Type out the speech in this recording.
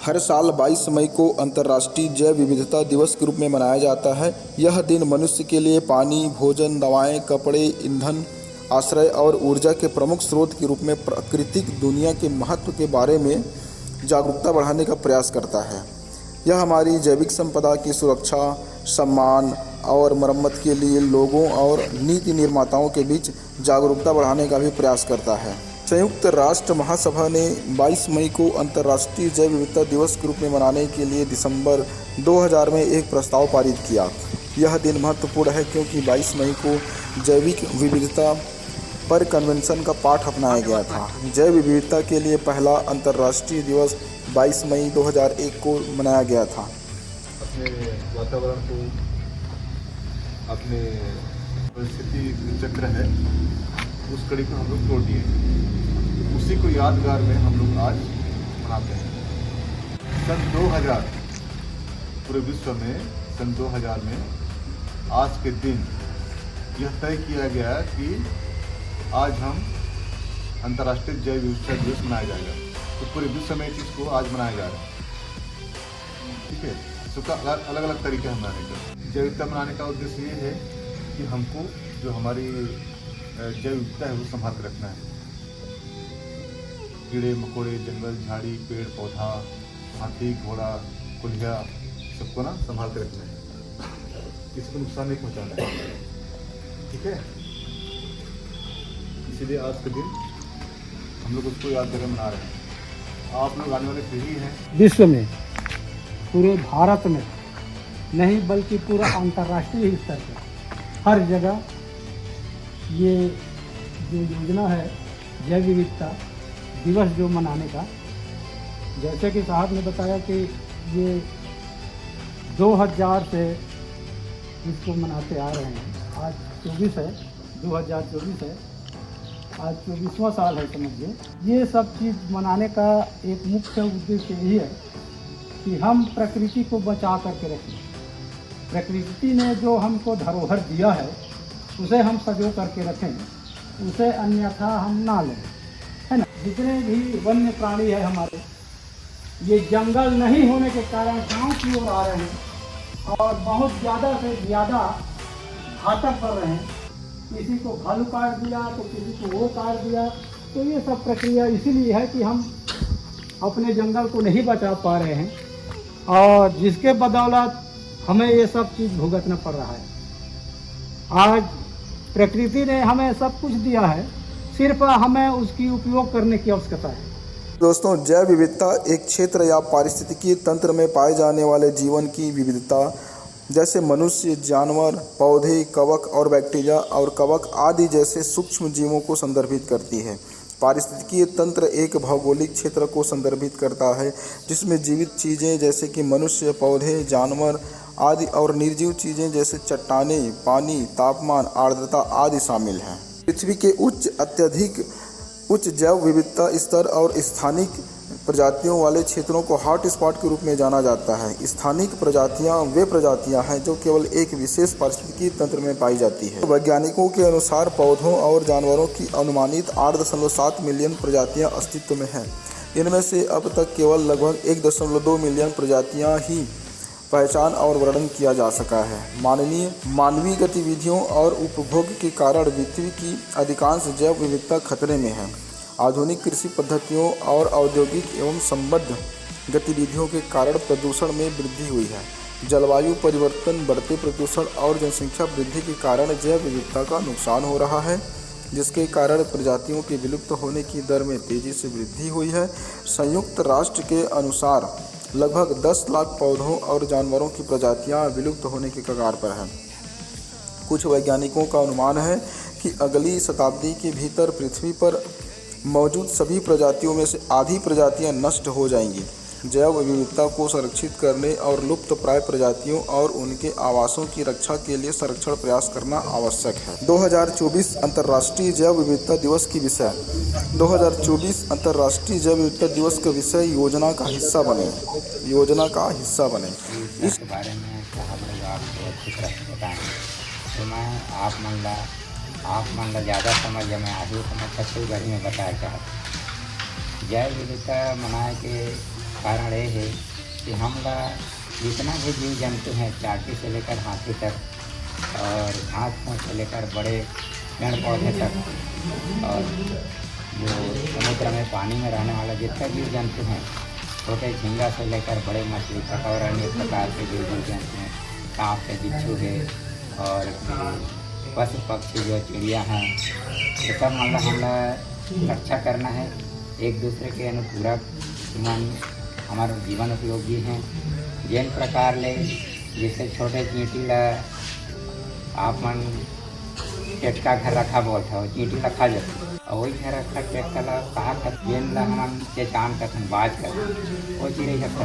हर साल 22 मई को अंतर्राष्ट्रीय जैव विविधता दिवस के रूप में मनाया जाता है। यह दिन मनुष्य के लिए पानी, भोजन, दवाएं, कपड़े, ईंधन, आश्रय और ऊर्जा के प्रमुख स्रोत के रूप में प्राकृतिक दुनिया के महत्व के बारे में जागरूकता बढ़ाने का प्रयास करता है। यह हमारी जैविक संपदा की सुरक्षा, सम्मान और मरम्मत के लिए लोगों और नीति निर्माताओं के बीच जागरूकता बढ़ाने का भी प्रयास करता है। संयुक्त राष्ट्र महासभा ने 22 मई को अंतर्राष्ट्रीय जैव विविधता दिवस के रूप में मनाने के लिए दिसंबर 2000 में एक प्रस्ताव पारित किया। यह दिन महत्वपूर्ण है क्योंकि 22 मई को जैविक विविधता पर कन्वेंशन का पाठ अपनाया गया था। जैव विविधता के लिए पहला अंतर्राष्ट्रीय दिवस 22 मई 2001 को मनाया गया था। अपने वातावरण को, अपने परिस्थिति चक्र है, उस कड़ी को हम लोग तोड़ दिए। उसी को यादगार में हम लोग आज मनाते हैं। सन 2000 पूरे विश्व में सन 2000 में आज के दिन यह तय किया गया कि आज हम अंतर्राष्ट्रीय जैव विविधता दिवस मनाया जाएगा। तो पूरे विश्व में इस चीज़ को आज मनाया जा रहा है। ठीक है, इसका अलग अलग तरीके हैं मनाने का। जैव विविधता मनाने का उद्देश्य ये है कि हमको जो हमारी जैव विविधता है वो संभाल कर रखना है। कीड़े मकोड़े, जंगल झाड़ी, पेड़ पौधा, हाथी घोड़ा, कुल्हिया, सबको ना संभाल कर रखना है, किसी को नुकसान नहीं पहुंचाना है। ठीक है, इसीलिए आज के दिन हम लोग उसको याद करके मना रहे हैं। आप लोग आने वाले पीढ़ी हैं। विश्व में, पूरे भारत में नहीं बल्कि पूरा अंतर्राष्ट्रीय स्तर पर हर जगह ये जो योजना है जैव विविधता दिवस जो मनाने का, जैसे कि साहब ने बताया कि ये 2000 से इसको मनाते आ रहे हैं। आज 24 है, 2024 है, आज 24वां साल है समझिए। ये सब चीज़ मनाने का एक मुख्य उद्देश्य यही है कि हम प्रकृति को बचा करके रखें। प्रकृति ने जो हमको धरोहर दिया है उसे हम सजो करके रखें, उसे अन्यथा हम ना लें, है ना। जितने भी वन्य प्राणी है हमारे, ये जंगल नहीं होने के कारण गांव की ओर आ रहे हैं और बहुत ज़्यादा से ज़्यादा घातक कर रहे हैं। किसी को भालू काट दिया तो किसी को वो काट दिया। तो ये सब प्रक्रिया इसीलिए है कि हम अपने जंगल को नहीं बचा पा रहे हैं और जिसके बदौलत हमें ये सब चीज़ भुगतना पड़ रहा है। आज प्रकृति ने हमें सब कुछ दिया है, सिर्फ हमें उसकी उपयोग करने की आवश्यकता है। दोस्तों, जैव विविधता एक क्षेत्र या पारिस्थितिकी तंत्र में पाए जाने वाले जीवन की विविधता, जैसे मनुष्य, जानवर, पौधे, कवक और बैक्टीरिया और कवक आदि जैसे सूक्ष्म जीवों को संदर्भित करती है। पारिस्थितिकीय तंत्र एक भौगोलिक क्षेत्र को संदर्भित करता है जिसमें जीवित चीज़ें जैसे कि मनुष्य, पौधे, जानवर आदि और निर्जीव चीज़ें जैसे चट्टानें, पानी, तापमान, आर्द्रता आदि शामिल हैं। पृथ्वी के अत्यधिक उच्च जैव विविधता स्तर और स्थानिक प्रजातियों वाले क्षेत्रों को हॉट स्पॉट के रूप में जाना जाता है। स्थानिक प्रजातियां वे प्रजातियां हैं जो केवल एक विशेष पारिस्थितिकी तंत्र में पाई जाती है। वैज्ञानिकों के अनुसार पौधों और जानवरों की अनुमानित 8.7 मिलियन प्रजातियां अस्तित्व में हैं। इनमें से अब तक केवल लगभग 1.2 मिलियन प्रजातियां ही पहचान और वर्णन किया जा सका है। मानवीय गतिविधियों और उपभोग के कारण पृथ्वी की अधिकांश जैव विविधता खतरे में है। आधुनिक कृषि पद्धतियों और औद्योगिक एवं संबद्ध गतिविधियों के कारण प्रदूषण में वृद्धि हुई है। जलवायु परिवर्तन, बढ़ते प्रदूषण और जनसंख्या वृद्धि के कारण जैव विविधता का नुकसान हो रहा है, जिसके कारण प्रजातियों के विलुप्त होने की दर में तेजी से वृद्धि हुई है। संयुक्त राष्ट्र के अनुसार लगभग 10 लाख पौधों और जानवरों की प्रजातियां विलुप्त होने के कगार पर हैं। कुछ वैज्ञानिकों का अनुमान है कि अगली शताब्दी के भीतर पृथ्वी पर मौजूद सभी प्रजातियों में से आधी प्रजातियां नष्ट हो जाएंगी। जैव विविधता को संरक्षित करने और लुप्त प्राय प्रजातियों और उनके आवासों की रक्षा के लिए संरक्षण प्रयास करना आवश्यक है। 2024 अंतर्राष्ट्रीय जैव विविधता दिवस की विषय 2024 अंतर्राष्ट्रीय जैव विविधता दिवस का विषय योजना का हिस्सा बने। इस बारे में साहब लोग आपको अच्छी तरह से बताएं तो मैं आप मान लो ज़्यादा समझ मैं आधी समझ सकते घड़ी में बताया चाहता। जैव विविधता मनाए के कारण ये है कि हम जितना भी जीव जंतु हैं, चाटी से लेकर हाथी तक और घास फूस से लेकर बड़े पेड़ पौधे तक, और जो समुद्र में पानी में रहने वाला जितने जीव जंतु हैं, छोटे झींगा से लेकर बड़े मछली तक और अन्य प्रकार के जीव जंतु हैं, सांप है, बिच्छू है और पशु पक्षी जो चिड़िया हैं, ये सब मतलब हमें रक्षा करना है। एक दूसरे के अनुपूरक मन हमारे जीवन उपयोगी हैं। जिन प्रकार ले जैसे छोटे चींटी ला आप मन टेटका घर रखा बोलता हो, चींटी ला खा जाती और वही घर रखा टेटका ला कहा जेन ला हम के चांद कथन बाज कर वो चिड़ै खा